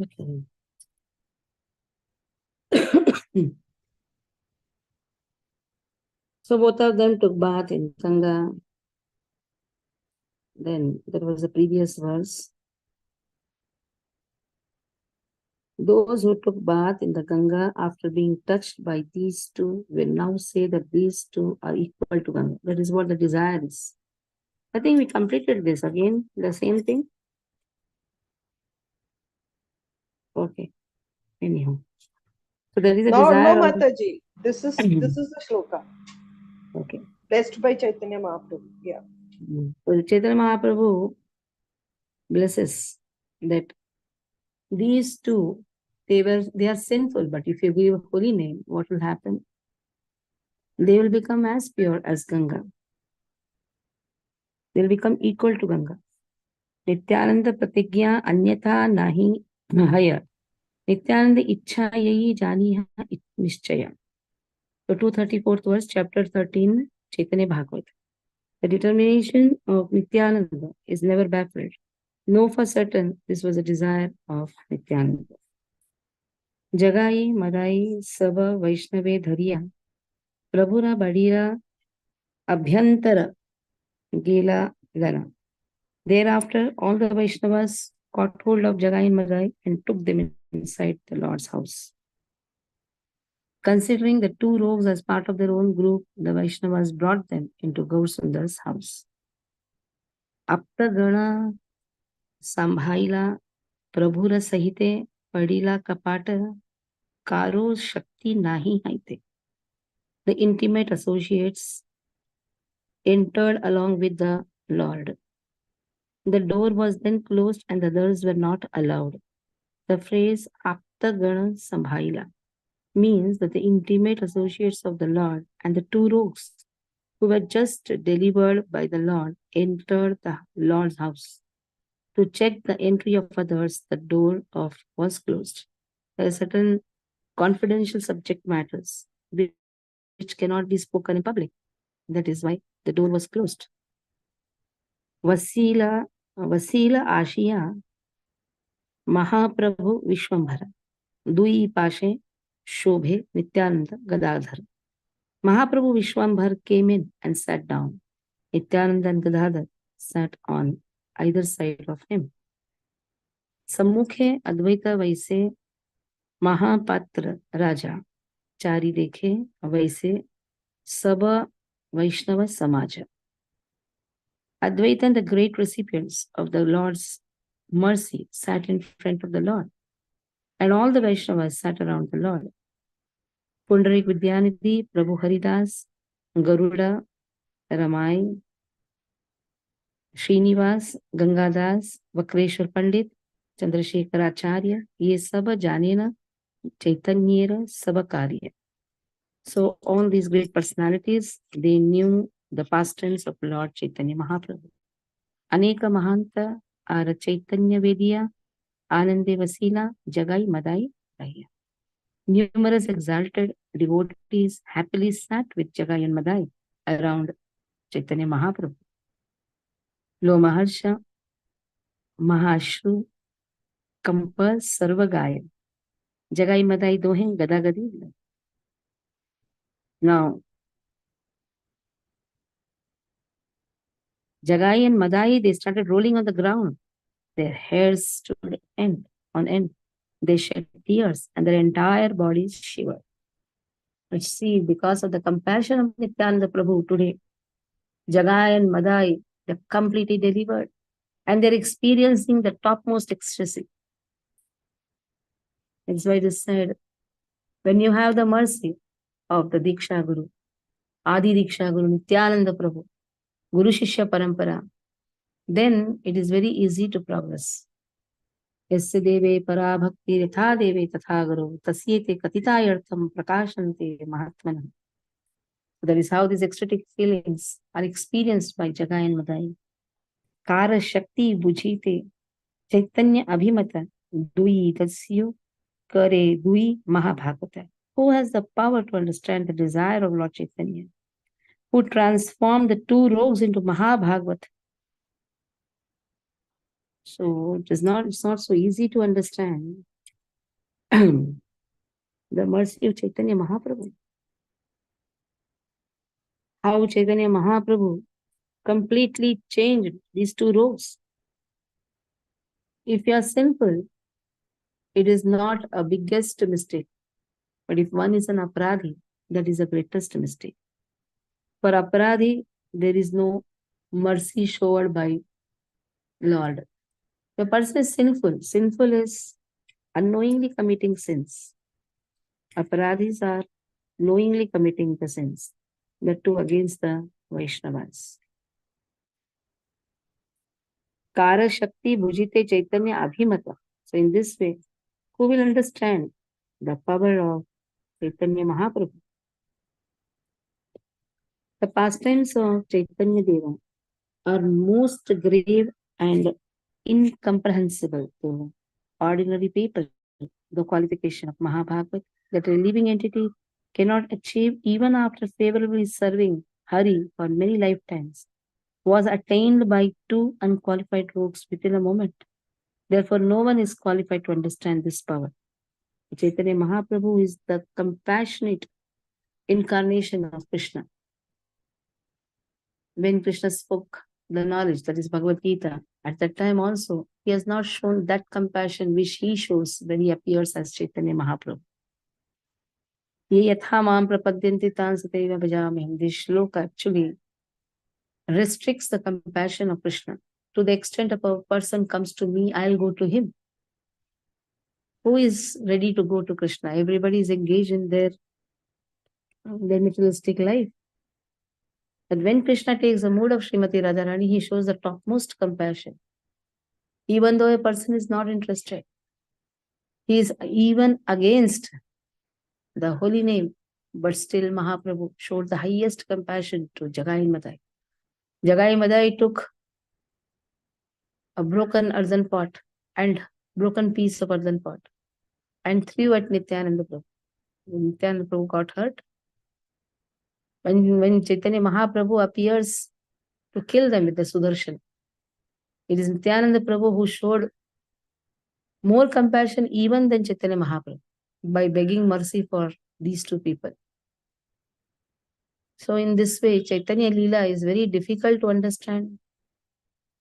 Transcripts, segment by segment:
Okay. So both of them took bath in Ganga. Then there was a previous verse. Those who took bath in the Ganga after being touched by these two will now say that these two are equal to Ganga. That is what the desire is. I think we completed this again, the same thing. Okay. Anyhow. So there is a desire. No, Mataji. This is the shloka. Okay. Blessed by Chaitanya Mahaprabhu. Yeah. So Chaitanya Mahaprabhu blesses that these two, they are sinful, but if you give a holy name, what will happen? They will become as pure as Ganga. They will become equal to Ganga. Nityananda pratigya anyatha nahi haya. Nityananda ichha yahi jani nischaya. So 234th verse, chapter 13, Chaitanya Bhagavat. The determination of Nityananda is never baffled. Know for certain this was a desire of Nityananda. Jagai Madai Sava Vaishnave Dhariya Prabhura Badira Abhyantara Gela Gana. Thereafter, all the Vaishnavas caught hold of Jagai and Madai and took them inside the Lord's house. Considering the two rogues as part of their own group, the Vaishnavas brought them into Gaurasundar's house. Apta Gana Sambhaila Prabhura Sahite Padila Kapata Karo Shakti Nahi Haite. The intimate associates entered along with the Lord. The door was then closed and the others were not allowed. The phrase Apta Gana Sambhaila means that the intimate associates of the Lord and the two rogues who were just delivered by the Lord entered the Lord's house. To check the entry of others, the door was closed. There are certain confidential subject matters which cannot be spoken in public. That is why the door was closed. Vasila Ashiya Mahaprabhu Vishwambhara Dui Pashe Shobhe Nityananda Gadadhar. Mahaprabhu Vishwambhar came in and sat down. Nityananda and Gadadhar sat on either side of him. सम्मुखे अद्वैत वैसे महापात्र राजा चारी देखे वैसे सब Vaishnava Samaja. Advaita and the great recipients of the Lord's mercy sat in front of the Lord, and all the Vaishnavas sat around the Lord. Pundarik Vidyanidhi, Prabhu Haridas, Garuda, Ramai, Srinivas, Gangadas, Vakreshwar Pandit, Chandrasekhar Acharya, ये सब जाने न चैतन्येर सब कार्य. So all these great personalities, they knew the past tense of Lord Chaitanya Mahaprabhu. Aneka Mahanta are Chaitanya Vedya, Anande Vasila, Jagai Madai Raya. Numerous exalted devotees happily sat with Jagai and Madai around Chaitanya Mahaprabhu. Lo Maharsha, Mahashru, Kampa Sarvagaya. Jagai Madai Dohen Gadagadi. Now, Jagai and Madai, they started rolling on the ground. Their hairs stood on end. They shed tears and their entire bodies shivered. But see, because of the compassion of Nityananda Prabhu today, Jagai and Madai, they're completely delivered and they're experiencing the topmost ecstasy. That's why it is said, when you have the mercy of the Diksha Guru, Adi Diksha Guru, Nityananda Prabhu, Guru Shishya Parampara, then it is very easy to progress. यस्य देवे परा भक्ति यथा देवे तथा गुरु तस्येते कथितायर्थम प्रकाशन्ते महात्मनः. That is how these ecstatic feelings are experienced by Jagai and Madai. Kara Shakti Bujite Chaitanya Abhimata Dui Tasyo Kare Dui Mahabhagavata. Who has the power to understand the desire of Lord Chaitanya? Who transformed the two rogues into Mahabhagavat? So it's not so easy to understand the mercy of Chaitanya Mahaprabhu. How Chaitanya Mahaprabhu completely changed these two roles. If you are sinful, it is not a biggest mistake. But if one is an aparadhi, that is the greatest mistake. For aparadhi, there is no mercy showered by Lord. The person is sinful. Sinful is unknowingly committing sins. Aparadhis are knowingly committing the sins. The two against the Vaishnavas. Kara Shakti Bhujite Chaitanya Abhimata. So in this way, who will understand the power of Chaitanya Mahaprabhu? The pastimes of Chaitanya Deva are most grave and incomprehensible to ordinary people. The qualification of Mahabhagat that a living entity cannot achieve even after favorably serving Hari for many lifetimes was attained by two unqualified rogues within a moment. Therefore, no one is qualified to understand this power. Chaitanya Mahaprabhu is the compassionate incarnation of Krishna. When Krishna spoke the knowledge, that is Bhagavad Gita, at that time also, he has not shown that compassion which he shows when he appears as Chaitanya Mahaprabhu. Ye yatha mam prapadyanti tan sateva bhajamiham. This shloka actually restricts the compassion of Krishna. To the extent of a person comes to me, I'll go to him. Who is ready to go to Krishna? Everybody is engaged in their materialistic life. But when Krishna takes the mood of Srimati Radharani, he shows the topmost compassion. Even though a person is not interested, he is even against the holy name, but still Mahaprabhu showed the highest compassion to Jagai Madai. Jagai Madai took a broken earthen pot and broken piece of earthen pot and threw at Nityananda Prabhu. Nityananda Prabhu got hurt. When Chaitanya Mahaprabhu appears to kill them with the Sudarshan, it is Nityananda Prabhu who showed more compassion even than Chaitanya Mahaprabhu by begging mercy for these two people. So in this way, Chaitanya Leela is very difficult to understand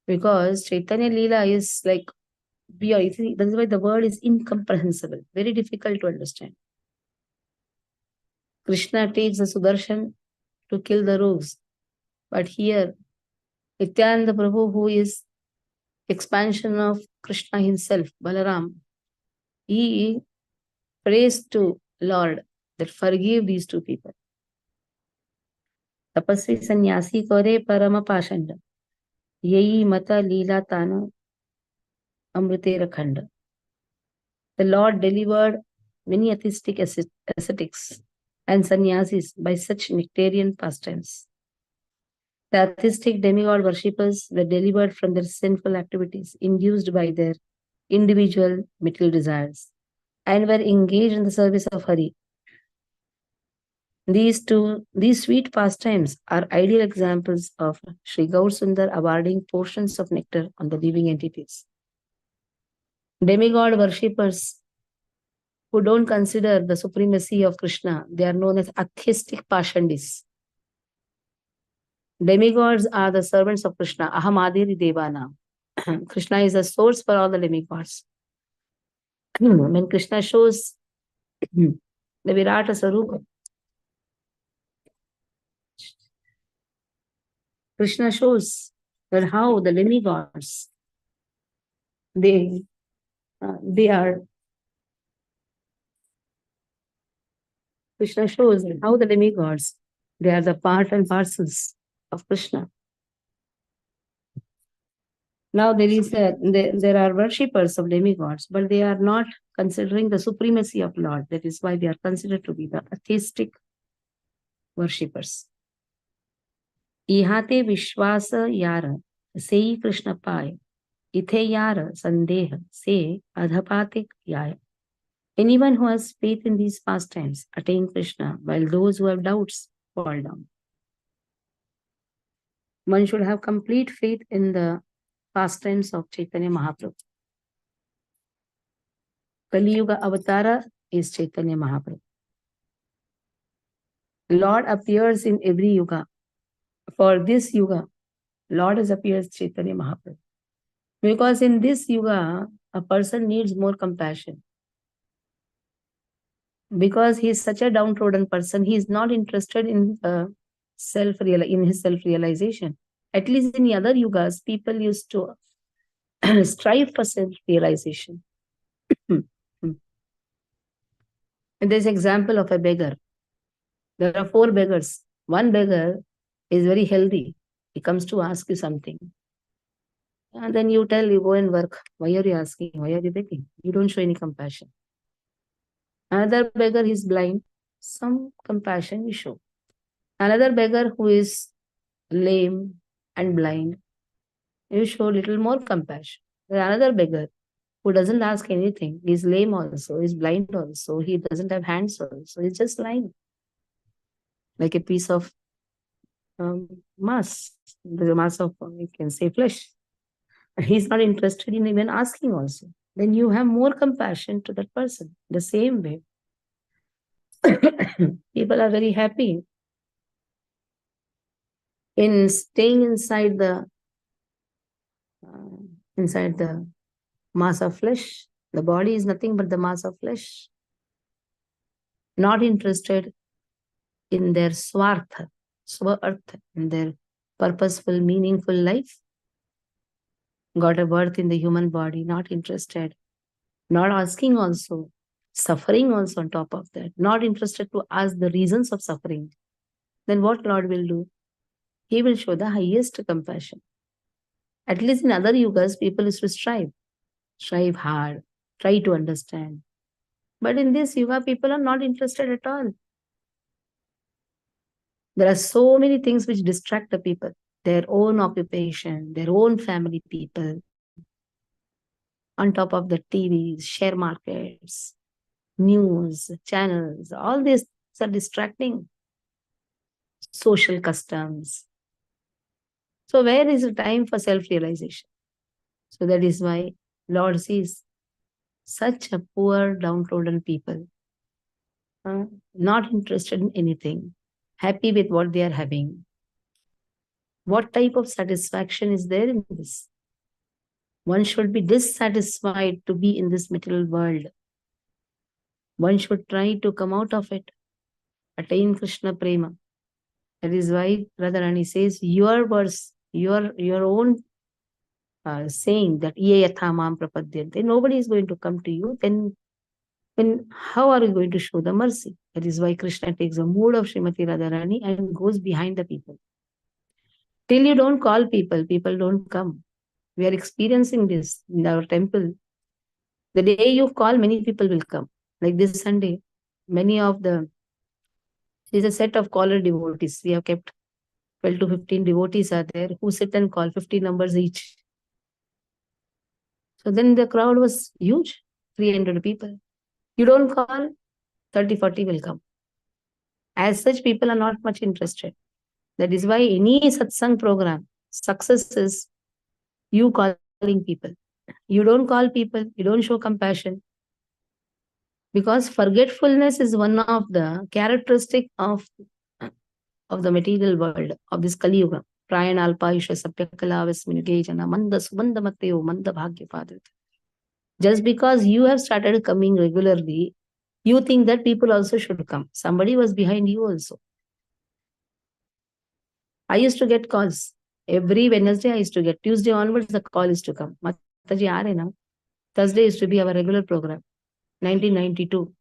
because Chaitanya Leela is like, that's why the word is incomprehensible, very difficult to understand. Krishna takes the Sudarshan to kill the rogues. But here, Nityananda Prabhu, who is expansion of Krishna himself, Balaram, he prays to Lord that forgive these two people. Tapasvi sannyasi kore parama pashanda. Yehi mata leela tana amrite rakhanda. The Lord delivered many atheistic ascetics and sannyasis by such nectarian pastimes. The atheistic demigod worshippers were delivered from their sinful activities induced by their individual material desires and were engaged in the service of Hari. These sweet pastimes are ideal examples of Sri Gaur Sundar awarding portions of nectar on the living entities. Demigod worshippers who don't consider the supremacy of Krishna, they are known as atheistic pashandis. Demigods are the servants of Krishna. Aham adiri devanam. Krishna is the source for all the demigods. When Krishna shows the Virata Sarupa, Krishna shows that how the demigods, they are, Krishna shows how the demigods, they are the part and parcels of Krishna. Now there are worshippers of demigods, but they are not considering the supremacy of Lord. That is why they are considered to be the atheistic worshippers. Ihate Vishwasa Yara, Sei Krishna Pai, Ithe Yara Sandeha, Se Adhapatik Yaya. Anyone who has faith in these pastimes attain Krishna, while those who have doubts fall down. One should have complete faith in the pastimes of Chaitanya Mahaprabhu. Kali Yuga Avatara is Chaitanya Mahaprabhu. Lord appears in every yuga. For this yuga, Lord has appeared Chaitanya Mahaprabhu. Because in this yuga, a person needs more compassion. Because he is such a downtrodden person, he is not interested in his self-realization. At least in the other yugas, people used to strive for self-realization. And there's an example of a beggar. There are 4 beggars. One beggar is very healthy. He comes to ask you something. And then you tell, you go and work. Why are you asking? Why are you begging? You don't show any compassion. Another beggar is blind. Some compassion you show. Another beggar who is lame and blind, you show little more compassion. Another beggar who doesn't ask anything, he's lame also, he's blind also, he doesn't have hands also, he's just lying like a piece of mass, the mass of, you can say, flesh. He's not interested in even asking also. Then you have more compassion to that person. The same way, people are very happy in staying inside the mass of flesh. The body is nothing but the mass of flesh. Not interested in their swartha, swartha, in their purposeful, meaningful life. Got a birth in the human body, not interested. Not asking also. Suffering also on top of that. Not interested to ask the reasons of suffering. Then what Lord will do? He will show the highest compassion. At least in other yugas, people used to strive hard, try to understand. But in this yuga, people are not interested at all. There are so many things which distract the people, their own occupation, their own family people, on top of the TVs, share markets, news, channels, all these are distracting. Social customs. So where is the time for self-realization? So that is why Lord sees such a poor, downtrodden people, not interested in anything, happy with what they are having. What type of satisfaction is there in this? One should be dissatisfied to be in this material world. One should try to come out of it, attain Krishna Prema. That is why Radharani says, your verse, your own saying that ye yatha mam prapadyante, nobody is going to come to you, then how are you going to show the mercy? That is why Krishna takes the mood of Srimati Radharani and goes behind the people. Till you don't call people, people don't come. We are experiencing this in our temple. The day you call, many people will come. Like this Sunday, there's a set of caller devotees. We have kept 12 to 15 devotees are there who sit and call 50 numbers each. So then the crowd was huge, 300 people. You don't call, 30, 40 will come. As such, people are not much interested. That is why any satsang program, success is you calling people. You don't call people, you don't show compassion. Because forgetfulness is one of the characteristic of the material world, of this Kali Yuga. Prayana alpayusha sapyakala vesminuge jana manda subandha mateo manda bhagya padrit. Just because you have started coming regularly, you think that people also should come. Somebody was behind you also. I used to get calls. Every Wednesday I used to get. Tuesday onwards the call is to come. Mataji, aa rahe na? Thursday used to be our regular program. 1992.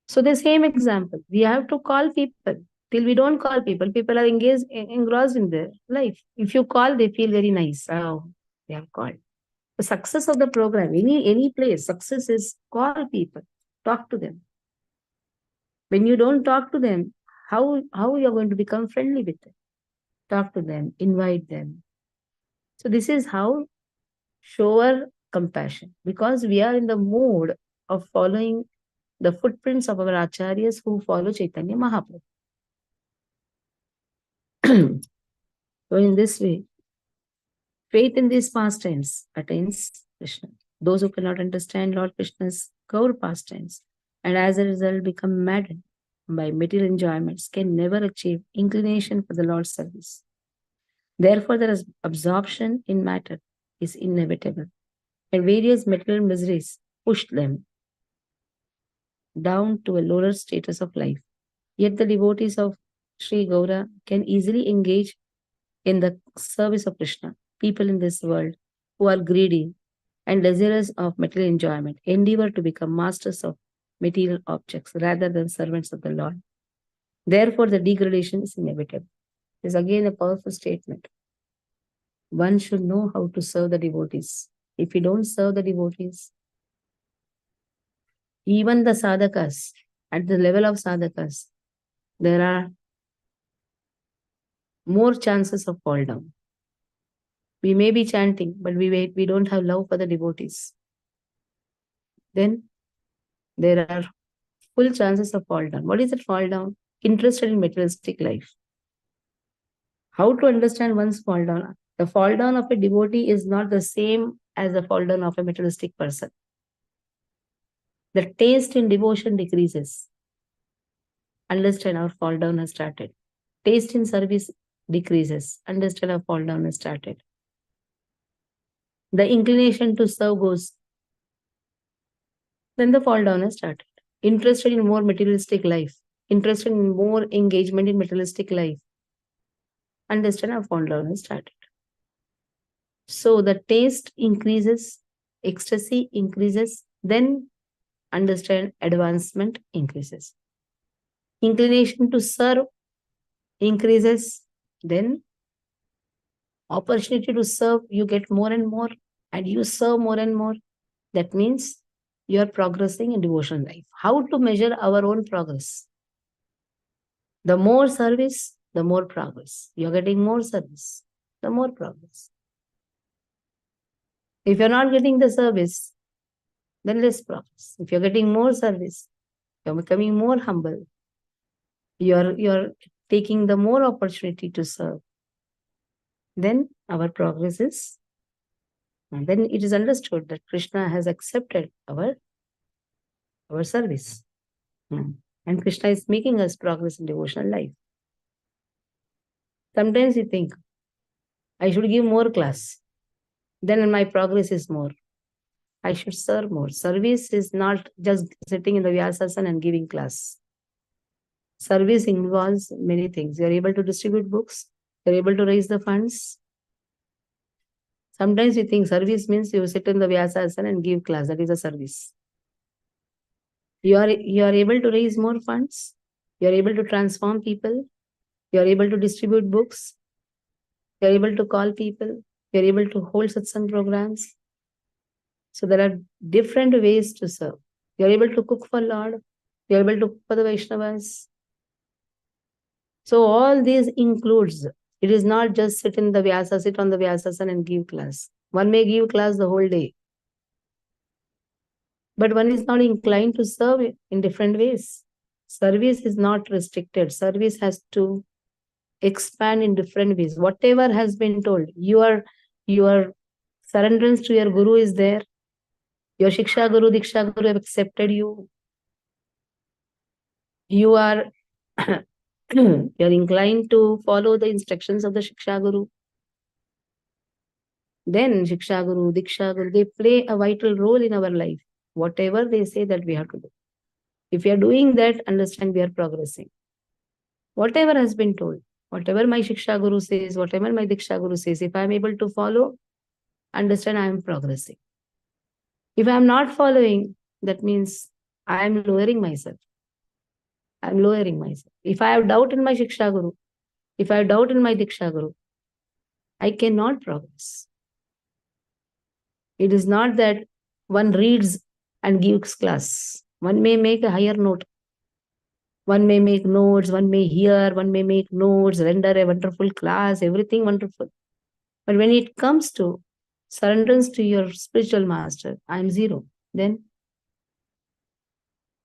So the same example. We have to call people. Till we don't call people, people are engrossed in their life. If you call, they feel very nice. Oh, they have called. The success of the program, any place, success is call people, talk to them. When you don't talk to them, how you are going to become friendly with them? Talk to them, invite them. So this is how show our compassion, because we are in the mood of following the footprints of our acharyas who follow Chaitanya Mahaprabhu. So in this way, faith in these pastimes attains Krishna. Those who cannot understand Lord Krishna's Gaur pastimes and as a result become maddened by material enjoyments can never achieve inclination for the Lord's service. Therefore, their absorption in matter is inevitable, and various material miseries push them down to a lower status of life. Yet the devotees of Sri Gaura can easily engage in the service of Krishna. People in this world who are greedy and desirous of material enjoyment endeavor to become masters of material objects rather than servants of the Lord. Therefore, the degradation is inevitable. This is again a powerful statement. One should know how to serve the devotees. If you don't serve the devotees, even the sadhakas, at the level of sadhakas, there are more chances of fall down. We may be chanting, but we don't have love for the devotees. Then there are full chances of fall down. What is it fall down? Interested in materialistic life. How to understand one's fall down? The fall down of a devotee is not the same as the fall down of a materialistic person. The taste in devotion decreases. Understand our fall down has started. Taste in service decreases. Understand our fall down has started. The inclination to serve goes. Then the fall down has started. Interested in more materialistic life. Interested in more engagement in materialistic life. Understand our fall down has started. So the taste increases, ecstasy increases, then understand advancement increases. Inclination to serve increases, then opportunity to serve, you get more and more, and you serve more and more. That means you are progressing in devotional life. How to measure our own progress? The more service, the more progress. You're getting more service, the more progress. If you're not getting the service, then less progress. If you're getting more service, you're becoming more humble. You're taking the more opportunity to serve. Then our progress is, and then it is understood that Krishna has accepted our service. And Krishna is making us progress in devotional life. Sometimes you think, I should give more class. Then my progress is more. I should serve more. Service is not just sitting in the Vyasasana and giving class. Service involves many things. You're able to distribute books. You're able to raise the funds. Sometimes we think service means you sit in the Vyasasana and give class. That is a service. You are able to raise more funds. You are able to transform people. You are able to distribute books. You are able to call people. You are able to hold satsang programs. So there are different ways to serve. You are able to cook for Lord. You are able to cook for the Vaishnavas. So all these includes, it is not just sit on the Vyasasana and give class. One may give class the whole day. But one is not inclined to serve in different ways. Service is not restricted. Service has to expand in different ways. Whatever has been told, your surrenderance to your Guru is there. Your Shiksha Guru, Diksha Guru have accepted you. You are you're inclined to follow the instructions of the Shiksha Guru. Then Shiksha Guru, Diksha Guru, they play a vital role in our life. Whatever they say that we have to do. If we are doing that, understand we are progressing. Whatever has been told, whatever my Shiksha Guru says, whatever my Diksha Guru says, if I am able to follow, understand I am progressing. If I am not following, that means I am lowering myself. I am lowering myself. If I have doubt in my Shiksha Guru, if I have doubt in my Diksha Guru, I cannot progress. It is not that one reads and gives class. One may make a higher note. One may make notes, one may hear, one may make notes, render a wonderful class, everything wonderful. But when it comes to surrenderance to your spiritual master, I am zero. Then,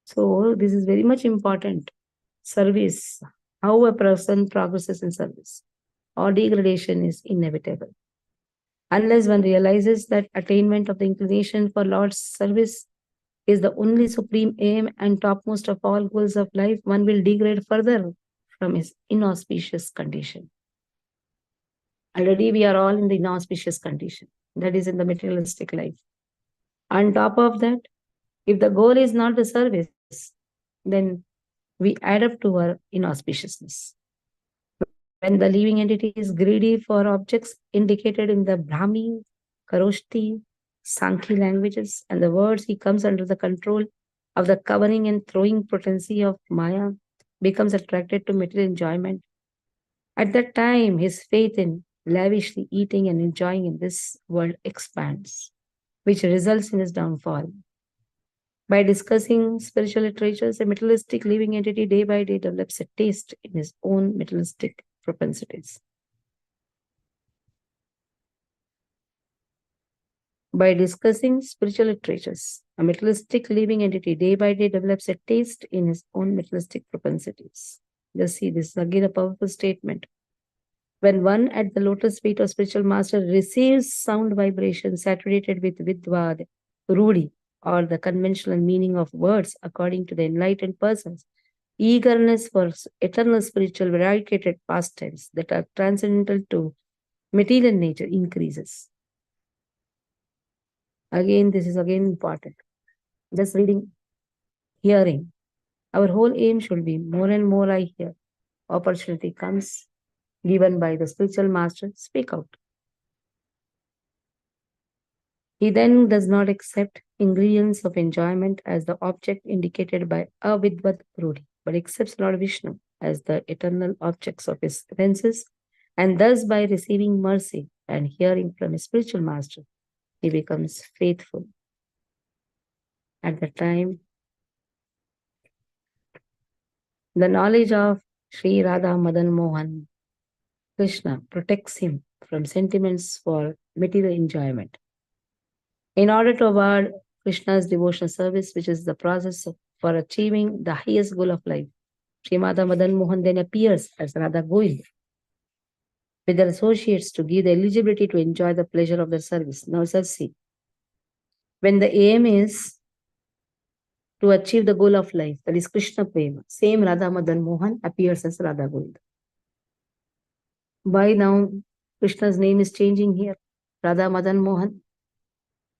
so this is very much important. Service, how a person progresses in service or degradation is inevitable. Unless one realizes that attainment of the inclination for Lord's service is the only supreme aim and topmost of all goals of life, one will degrade further from his inauspicious condition. Already we are all in the inauspicious condition, that is in the materialistic life. On top of that, if the goal is not the service, then we add up to our inauspiciousness. When the living entity is greedy for objects indicated in the Brahmi, Karoshti, Sankhi languages, and the words, he comes under the control of the covering and throwing potency of Maya, becomes attracted to material enjoyment. At that time, his faith in lavishly eating and enjoying in this world expands, which results in his downfall. By discussing spiritual literatures, a materialistic living entity day by day develops a taste in his own materialistic propensities. By discussing spiritual literatures, a materialistic living entity day by day develops a taste in his own materialistic propensities. Just see, this is again a powerful statement. When one at the lotus feet of spiritual master receives sound vibration saturated with vidvad, rudi, or the conventional meaning of words according to the enlightened persons, eagerness for eternal spiritual variegated pastimes that are transcendental to material nature increases. Again, this is again important. Just reading, hearing. Our whole aim should be more and more I hear. Opportunity comes, given by the spiritual master, speak out. He then does not accept ingredients of enjoyment as the object indicated by avidvat rudi, but accepts Lord Vishnu as the eternal objects of his senses, and thus by receiving mercy and hearing from his spiritual master, he becomes faithful. At the time, the knowledge of Shri Radha Madan Mohan Krishna protects him from sentiments for material enjoyment. In order to award Krishna's devotional service, which is the process for achieving the highest goal of life, Sri Radha Madan Mohan then appears as Radha Govind with their associates to give the eligibility to enjoy the pleasure of their service. Now, just see, when the aim is to achieve the goal of life, that is Krishna Prema, same Radha Madan Mohan appears as Radha Govind. Why now Krishna's name is changing here? Radha Madan Mohan.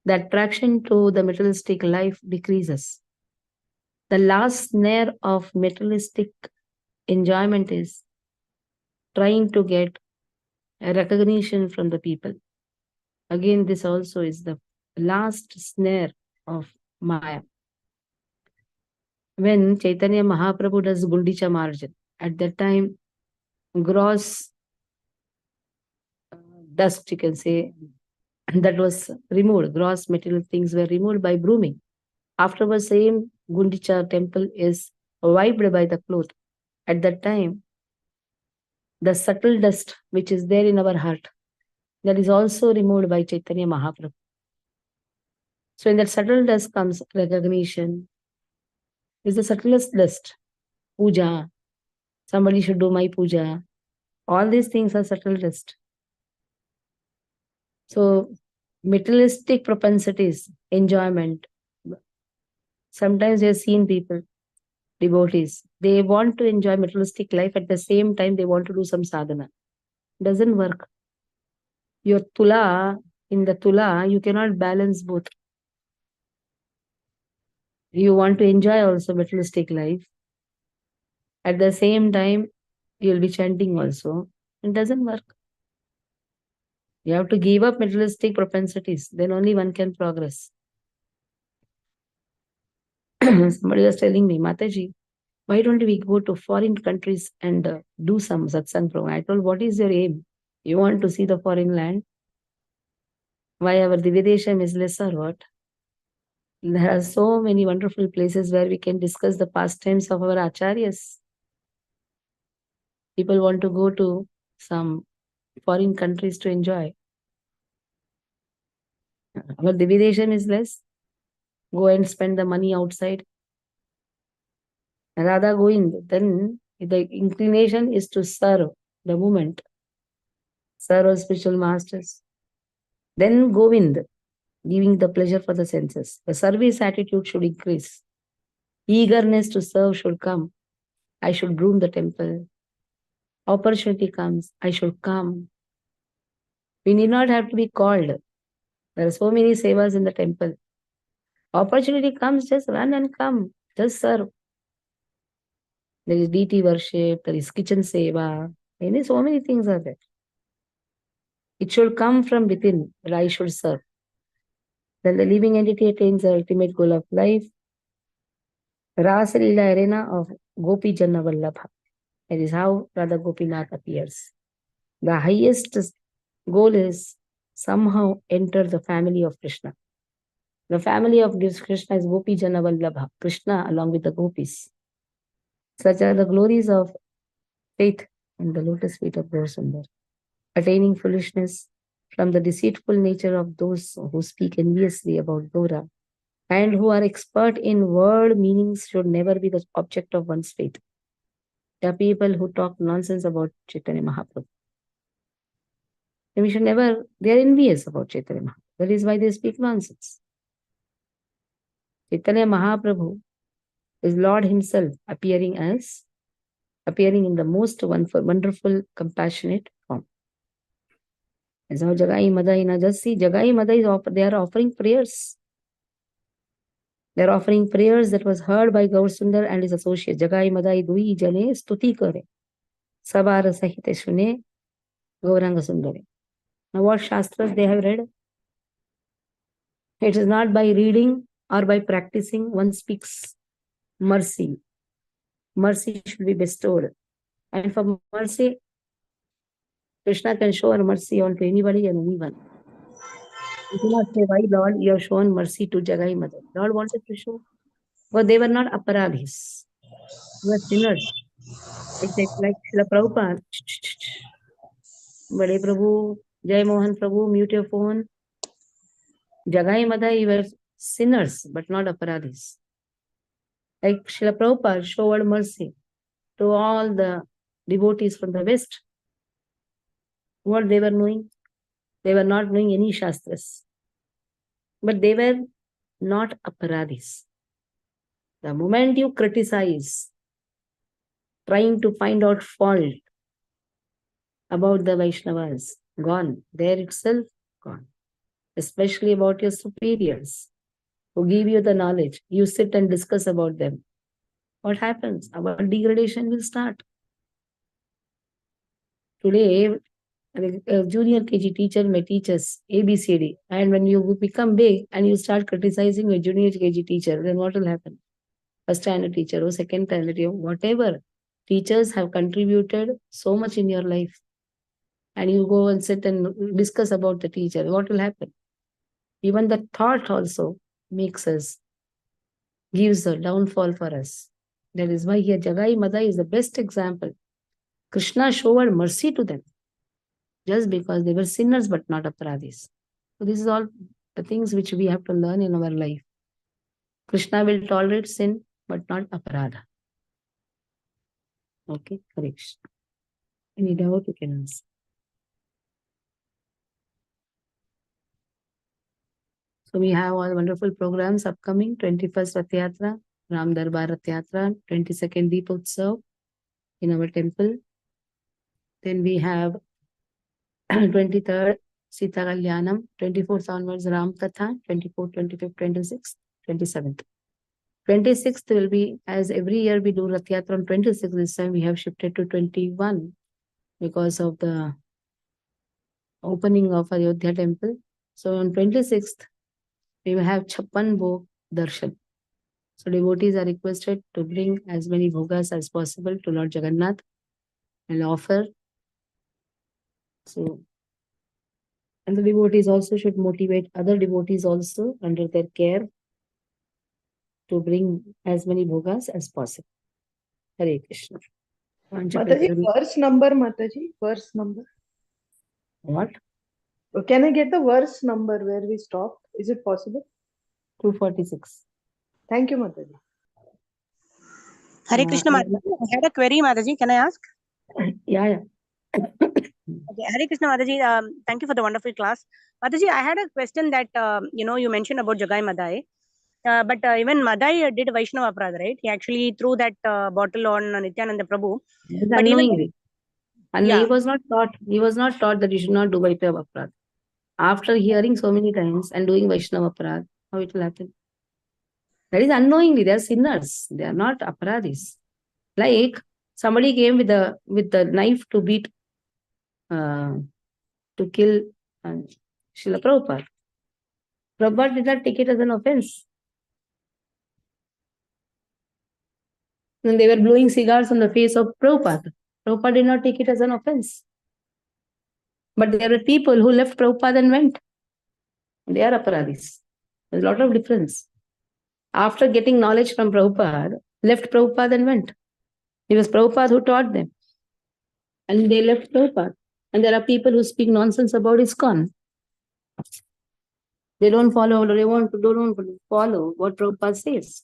The attraction to the materialistic life decreases. The last snare of materialistic enjoyment is trying to get a recognition from the people. Again, this also is the last snare of Maya. When Chaitanya Mahaprabhu does Gundicha Marjan, at that time, gross dust, you can say, that was removed. Gross material things were removed by brooming. Afterwards, same Gundicha temple is wiped by the cloth. At that time, the subtle dust which is there in our heart, that is also removed by Chaitanya Mahaprabhu. So in that subtle dust comes recognition. Is the subtlest dust. Puja. Somebody should do my puja. All these things are subtle dust. So materialistic propensities, enjoyment. Sometimes we have seen people, devotees, they want to enjoy materialistic life, at the same time they want to do some sadhana. Doesn't work. Your tula, in the tula, you cannot balance both. You want to enjoy also materialistic life. At the same time, you'll be chanting also. It doesn't work. You have to give up materialistic propensities. Then only one can progress. Somebody was telling me, Mataji, why don't we go to foreign countries and do some satsang program? I told, what is your aim? You want to see the foreign land? Why our Dividesham is less or what? There are so many wonderful places where we can discuss the pastimes of our acharyas. People want to go to some foreign countries to enjoy. Our Dividesham is less. Go and spend the money outside. Radha Govind, then the inclination is to serve the movement, serve our spiritual masters. Then Govind, giving the pleasure for the senses. The service attitude should increase. Eagerness to serve should come. I should groom the temple. Opportunity comes, I should come. We need not have to be called. There are so many sevas in the temple. Opportunity comes, just run and come. Just serve. There is deity worship, there is kitchen seva. So many things are there. It should come from within, that I should serve. Then the living entity attains the ultimate goal of life. Rasa Leela arena of Gopi Janna Vallabha. That is how Radha Gopinath appears. The highest goal is somehow enter the family of Krishna. The family of Krishna is Gopi Jana Vallabha, Krishna along with the gopis. Such are the glories of faith in the lotus feet of Gaurasundar. Attaining foolishness from the deceitful nature of those who speak enviously about Gaura and who are expert in word meanings should never be the object of one's faith. There are people who talk nonsense about Chaitanya Mahaprabhu. And we should never, they are envious about Chaitanya Mahaprabhu. That is why they speak nonsense. Chaitanya Mahaprabhu is Lord himself appearing in the most wonderful, compassionate form. As how Jagai Madai, just see, Jagai Madai they are offering prayers. They are offering prayers that was heard by Gaurasundar and his associates. Jagai Madai dui jane stuti kare. Sabara sahite shune Gauranga Sundare. Now what Shastras they have read? It is not by reading or by practicing one speaks mercy. Mercy should be bestowed. And for mercy, Krishna can show mercy on to anybody and anyone. You cannot say, why Lord, you have shown mercy to Jagai Mother. Lord wanted to show. But they were not aparadhis. They were sinners. Like Srila Prabhupada. Bade Prabhu, Jai Mohan Prabhu, mute your phone. Jagai Mother, you were sinners, but not aparadhis. Like Srila Prabhupada showed mercy to all the devotees from the West. What they were knowing? They were not knowing any Shastras. But they were not aparadhis. The moment you criticize, trying to find out fault about the Vaishnavas, gone. There itself, gone. Especially about your superiors who give you the knowledge. You sit and discuss about them. What happens? Our degradation will start. Today, a junior KG teacher may teach us ABCD. And when you become big and you start criticizing your junior KG teacher, then what will happen? First standard teacher or second standard teacher, whatever. Teachers have contributed so much in your life. And you go and sit and discuss about the teacher. What will happen? Even the thought also makes us, gives a downfall for us. That is why here Jagai Mada is the best example. Krishna showed mercy to them just because they were sinners but not aparadhis. So this is all the things which we have to learn in our life. Krishna will tolerate sin but not aparadha. Okay, correction. Any doubt you can ask. So we have all wonderful programs upcoming. 21st Rath Yatra, Ram Darbar Rath Yatra, 22nd Deepotsav in our temple. Then we have 23rd Sita Kalyanam, 24th onwards Ram Katha, 24th, 25th, 26th, 27th. 26th will be, as every year we do Rath Yatra on 26th, this time we have shifted to 21 because of the opening of Ayodhya temple. So on 26th, we will have Chappan Bhog Darshan. So devotees are requested to bring as many bhogas as possible to Lord Jagannath and offer. So, and the devotees also should motivate other devotees also under their care to bring as many bhogas as possible. Hare Krishna. Mataji, verse number, Mataji, verse number. What? Can I get the verse number where we stopped? Is it possible? 246. Thank you, Mataji. Hare Krishna, Mataji. I had a query, Mataji. Can I ask? Yeah. Okay, Hare Krishna Mataji, thank you for the wonderful class. Mataji, I had a question that, you mentioned about Jagai Madai. But even Madai did Vaishnava Aparadha, right? He actually threw that bottle on Nityananda Prabhu. Yes, But even unknowingly. And yeah, he was not taught that you should not do Vaishnava Aparadha. After hearing so many times and doing Vaishnava Aparadha, how it will happen? That is unknowingly. They are sinners. They are not aparadhis. Like somebody came with the knife to beat, to kill Srila Prabhupada. Prabhupada did not take it as an offense. When they were blowing cigars on the face of Prabhupada, Prabhupada did not take it as an offense. But there were people who left Prabhupada and went. They are aparadhis. There's a lot of difference. After getting knowledge from Prabhupada, left Prabhupada and went. It was Prabhupada who taught them. And they left Prabhupada. And there are people who speak nonsense about ISKCON. They don't follow, they don't follow what Prabhupada says.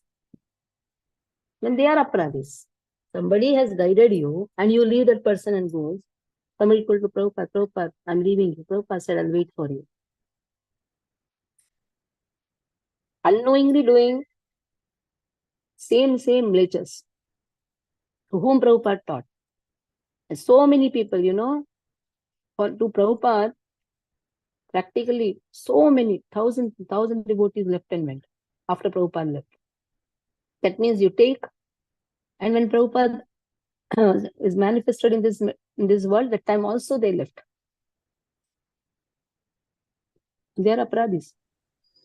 Then they are aparadhis. Somebody has guided you and you leave that person and goes. Somebody told to Prabhupada, Prabhupada, I'm leaving you. Prabhupada said, I'll wait for you. Unknowingly doing same lectures to whom Prabhupada taught. And so many people, to Prabhupada, practically so many thousand devotees left and went after Prabhupada left. That means you take, and when Prabhupada is manifested in this world, that time also they left. They are aparadhis.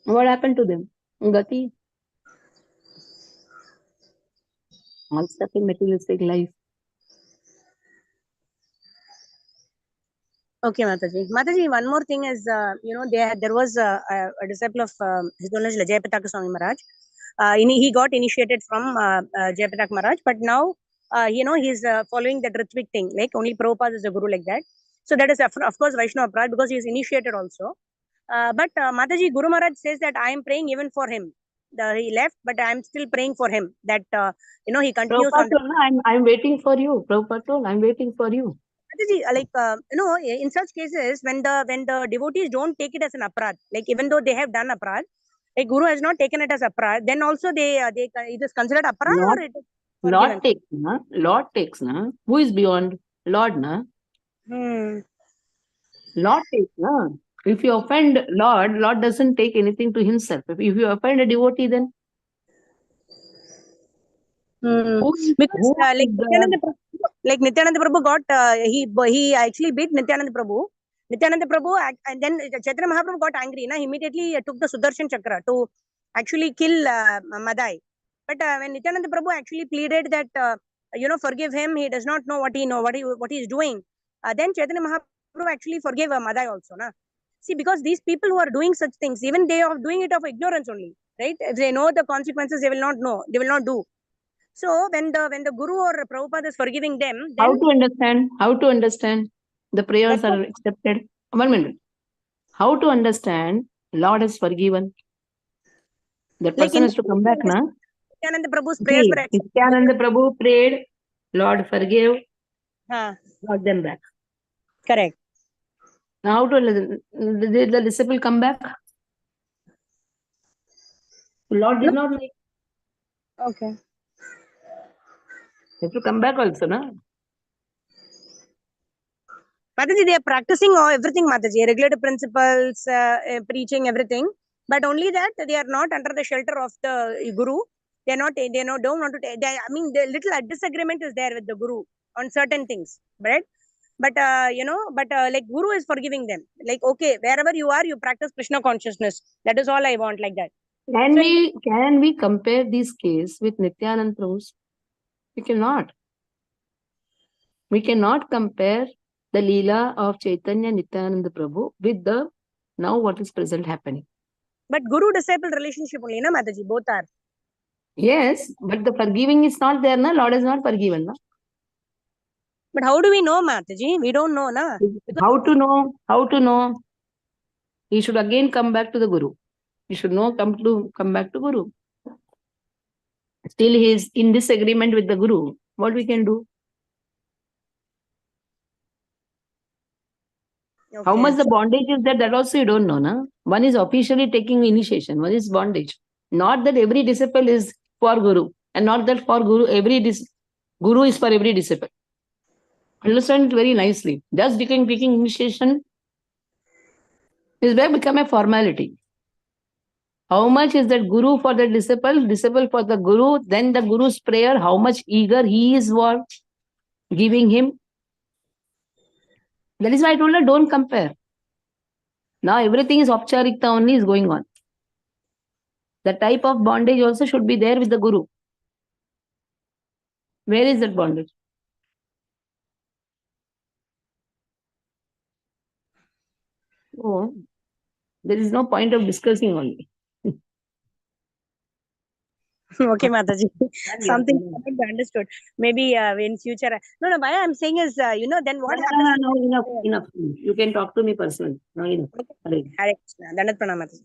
What happened to them? Gati. All stuck in materialistic life. okay, Mataji. Mataji, one more thing is, there was a disciple of His Holiness Jayapataka Swami Maharaj. He got initiated from Jayapataka Maharaj, but now, he's following that Ritvik thing, like only Prabhupada is a guru like that. So that is, of course, Vaishnava Aparadha because he is initiated also. But Mataji, Guru Maharaj says that I am praying even for him. He left, but I am still praying for him. That, he continues Prabhupada on. told, I'm waiting for you. Prabhupada told, I'm waiting for you. Like in such cases when the devotees don't take it as an aparad, like even though they have done aparad, like guru has not taken it as aparad, then also they it is considered aparad Lord, or it is forgiven. Lord takes, na? Who is beyond? Lord, na? Lord takes, na? If you offend Lord doesn't take anything to himself. If you offend a devotee, then Because who is the Nityananda Prabhu got he actually beat Nityananda Prabhu. Nityananda Prabhu and then Chaitanya Mahaprabhu got angry. He immediately took the Sudarshan Chakra to actually kill Madai. But when Nityananda Prabhu actually pleaded that forgive him, he does not know what he is doing. Then Chaitanya Mahaprabhu actually forgave Madai also. See, because these people who are doing such things, even they are doing it of ignorance only, right? If they know the consequences, they will not know. They will not do. So when the Guru or Prabhupada is forgiving them, then how to understand the prayers that's what, are accepted? 1 minute. How to understand Lord has forgiven? That like person in has to come back, na? Nityananda Prabhu's prayers See, were accepted. Nityananda Prabhu prayed, Lord forgave, Huh, got them back. correct. Now how to did the disciple come back? Lord did No? not like. Okay. They have to come back also, na? Mataji, they are practicing everything, Mataji, regulative principles, preaching everything, but only that they are not under the shelter of the Guru. They are not. They not, don't want to. I mean, the little disagreement is there with the Guru on certain things, right? But like Guru is forgiving them. Like, okay, wherever you are, you practice Krishna consciousness. That is all I want, like that. Can we compare this case with Nityananda Prabhu's? We cannot. We cannot compare the Leela of Chaitanya Nityananda Prabhu with the now what is present happening. But Guru disciple relationship only, na Mataji, both are. Yes, but the forgiving is not there, na? Lord is not forgiven, na? But how do we know, Mataji? We don't know, na. How to know? How to know? He should again come back to the Guru. He should come back to Guru. Still he is in disagreement with the Guru. What we can do? How Okay. much the bondage is there, that also you don't know, na? One is officially taking initiation, one is bondage. Not that every disciple is for Guru, and not that for Guru, Guru is for every disciple. Understand it very nicely. Just taking initiation is where become a formality. How much is that Guru for the disciple for the Guru, then the Guru's prayer, how much eager he is for giving him. That is why I told her, don't compare. Now everything is Opcharikta only is going on. The type of bondage also should be there with the Guru. Where is that bondage? Oh, there is no point of discussing only. Okay, Mataji. Something cannot be understood. Maybe in future. No, why I'm saying is, then what happens? No, enough. You can talk to me personally. No, enough. Hare Krishna. Dandat Pranam, Mataji.